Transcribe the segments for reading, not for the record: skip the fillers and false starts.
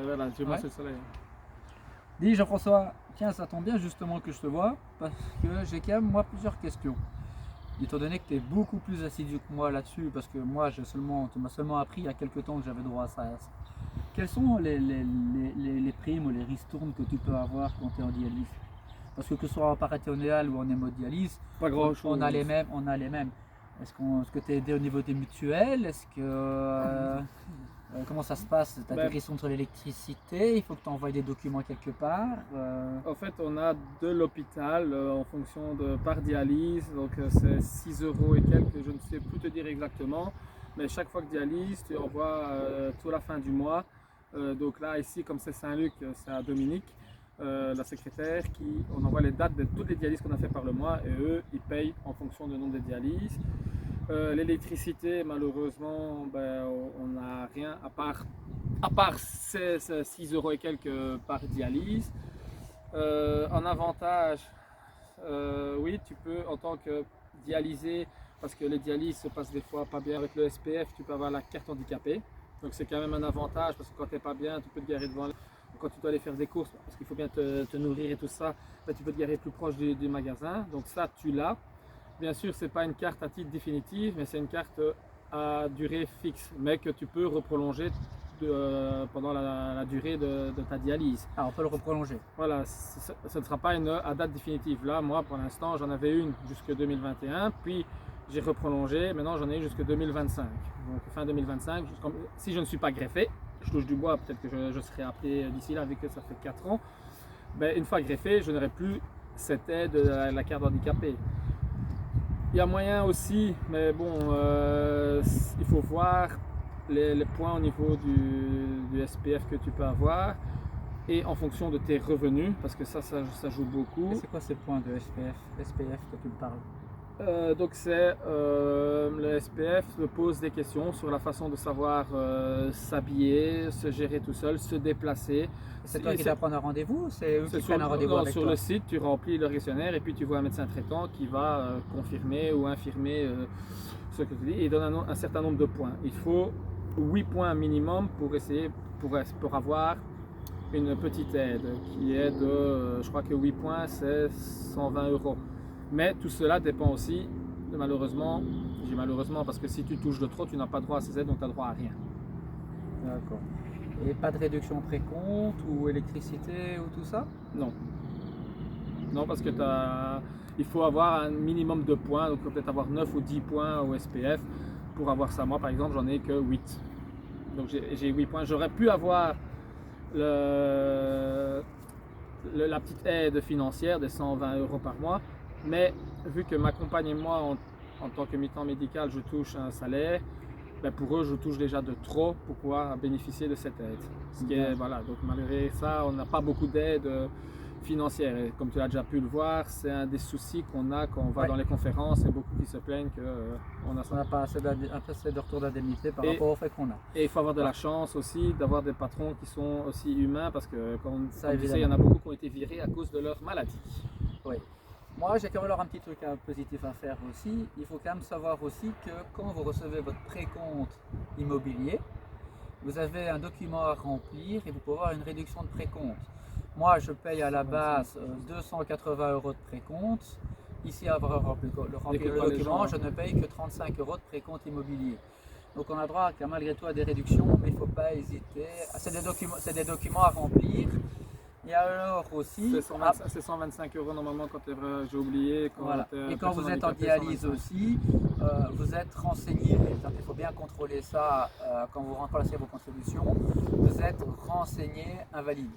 Voilà, Dieu merci le soleil. Dis Jean-François, tiens, ça tombe bien justement que je te vois, parce que j'ai quand même moi plusieurs questions. Étant donné que tu es beaucoup plus assidu que moi là-dessus, parce que moi tu m'as seulement appris il y a quelques temps que j'avais droit à ça. Quelles sont les primes ou les ristournes que tu peux avoir quand tu es en dialyse? Parce que ce soit en péritonéal ou en hémodialyse, Pas grand chose. on a les mêmes, on a les mêmes. Est-ce que tu es aidé au niveau des mutuelles? Comment ça se passe? Tu as des questions sur l'électricité? Il faut que tu envoies des documents quelque part? En fait, on a de l'hôpital en fonction de par dialyse, donc c'est 6 euros et quelques, je ne sais plus te dire exactement, mais chaque fois que dialyse, tu envoies tout à la fin du mois. Donc là, ici, comme c'est Saint-Luc, c'est à Dominique, la secrétaire, on envoie les dates de toutes les dialyses qu'on a fait par le mois et eux, ils payent en fonction du nombre de dialyses. L'électricité, malheureusement, on n'a rien à part 6 euros et quelques par dialyse. En avantage, oui, tu peux en tant que dialysé, parce que les dialyses se passent des fois pas bien avec le SPF, tu peux avoir la carte handicapée. Donc c'est quand même un avantage parce que quand tu n'es pas bien, tu peux te garer devant. Quand tu dois aller faire des courses, parce qu'il faut bien te nourrir et tout ça, tu peux te garer plus proche du magasin. Donc ça, tu l'as. Bien sûr, ce n'est pas une carte à titre définitif, mais c'est une carte à durée fixe, mais que tu peux reprolonger pendant la durée de ta dialyse. Ah, on peut le reprolonger. Voilà, ce ne sera pas à date définitive. Là, moi, pour l'instant, j'en avais une jusqu'en 2021, puis j'ai reprolongé, maintenant j'en ai une jusqu'en 2025. Donc fin 2025, si je ne suis pas greffé, je touche du bois, peut-être que je serai appelé d'ici là, vu que ça fait 4 ans, une fois greffé, je n'aurai plus cette aide de la carte handicapée. Il y a moyen aussi, mais bon, il faut voir les points au niveau du SPF que tu peux avoir et en fonction de tes revenus, parce que ça joue beaucoup. Et c'est quoi ces points de SPF que tu me parles? Donc le SPF me pose des questions sur la façon de savoir s'habiller, se gérer tout seul, se déplacer. C'est toi qui dois prendre un rendez-vous? C'est eux qui prennent un rendez-vous avec sur toi? le site, tu remplis le questionnaire et puis tu vois un médecin traitant qui va confirmer ou infirmer ce que tu dis et il donne un certain nombre de points. Il faut 8 points minimum pour avoir une petite aide qui est de, je crois que 8 points c'est 120 euros. Mais tout cela dépend aussi, malheureusement, j'ai malheureusement parce que si tu touches de trop, tu n'as pas droit à ces aides, donc tu n'as droit à rien. D'accord. Et pas de réduction précompte ou électricité ou tout ça? Non. Non, parce que il faut avoir un minimum de points, donc peut-être avoir 9 ou 10 points au SPF pour avoir ça. Moi, par exemple, j'en ai que 8. Donc j'ai 8 points. J'aurais pu avoir la petite aide financière de 120 euros par mois. Mais vu que ma compagne et moi, en tant que mi-temps médical, je touche un salaire, pour eux, je touche déjà de trop pour pouvoir bénéficier de cette aide. Ce qui est, voilà, donc malgré ça, on n'a pas beaucoup d'aide financière. Et comme tu as déjà pu le voir, c'est un des soucis qu'on a quand on va dans les conférences et beaucoup qui se plaignent qu'on n'a pas assez de retour d'indemnité par rapport au fait qu'on a. Et il faut avoir de la chance aussi d'avoir des patrons qui sont aussi humains parce que, comme ça, tu sais, il y en a beaucoup qui ont été virés à cause de leur maladie. Oui. Moi, j'ai quand même alors un petit truc positif à faire aussi. Il faut quand même savoir aussi que quand vous recevez votre précompte immobilier, vous avez un document à remplir et vous pouvez avoir une réduction de précompte. Moi, je paye à la base 280 euros de précompte. Ici, avoir rempli le document, je ne paye que 35 euros de précompte immobilier. Donc, on a droit malgré tout à des réductions, mais il ne faut pas hésiter. C'est des documents à remplir. Et alors aussi, c'est 125 euros normalement quand j'ai oublié. Voilà. Et quand vous êtes en dialyse aussi, vous êtes renseigné. Il faut bien contrôler ça quand vous remplacez vos contributions. Vous êtes renseigné invalide.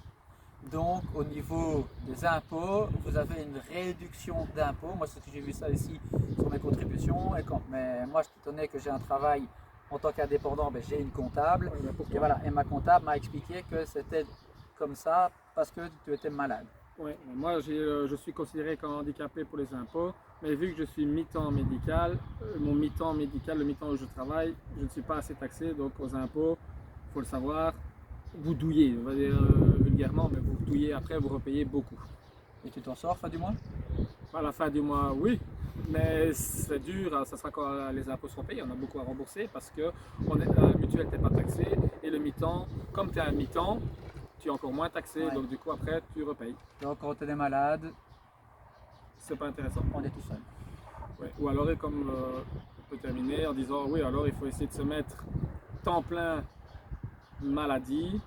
Donc au niveau des impôts, vous avez une réduction d'impôts. Moi, j'ai vu ça ici sur mes contributions. Mais moi, je tenais que j'ai un travail en tant qu'indépendant, j'ai une comptable. Et voilà. Et ma comptable m'a expliqué que c'était comme ça parce que tu étais malade. Oui, moi je suis considéré comme handicapé pour les impôts, mais vu que je suis mi-temps médical, mon mi-temps médical, le mi-temps où je travaille, je ne suis pas assez taxé, donc aux impôts, il faut le savoir, vous douillez, on va dire vulgairement, mais vous douillez après, vous repayez beaucoup. Et tu t'en sors fin du mois? À la fin du mois, oui, mais c'est dur, ça sera quand les impôts seront payés, on a beaucoup à rembourser parce que la mutuelle n'est pas taxée et le mi-temps, comme tu es un mi-temps, tu es encore moins taxé, Ouais. donc du coup après tu repayes. Donc quand on est malade, C'est pas intéressant. on est tout seul. Ouais. Ou alors, et comme on peut terminer en disant oui, alors il faut essayer de se mettre temps plein maladie,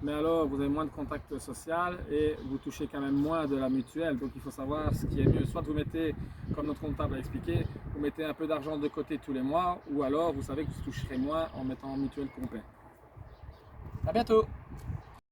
mais alors vous avez moins de contact social et vous touchez quand même moins de la mutuelle. Donc il faut savoir ce qui est mieux. Soit vous mettez, comme notre comptable a expliqué, vous mettez un peu d'argent de côté tous les mois, ou alors vous savez que vous toucherez moins en mettant en mutuelle complet. À bientôt!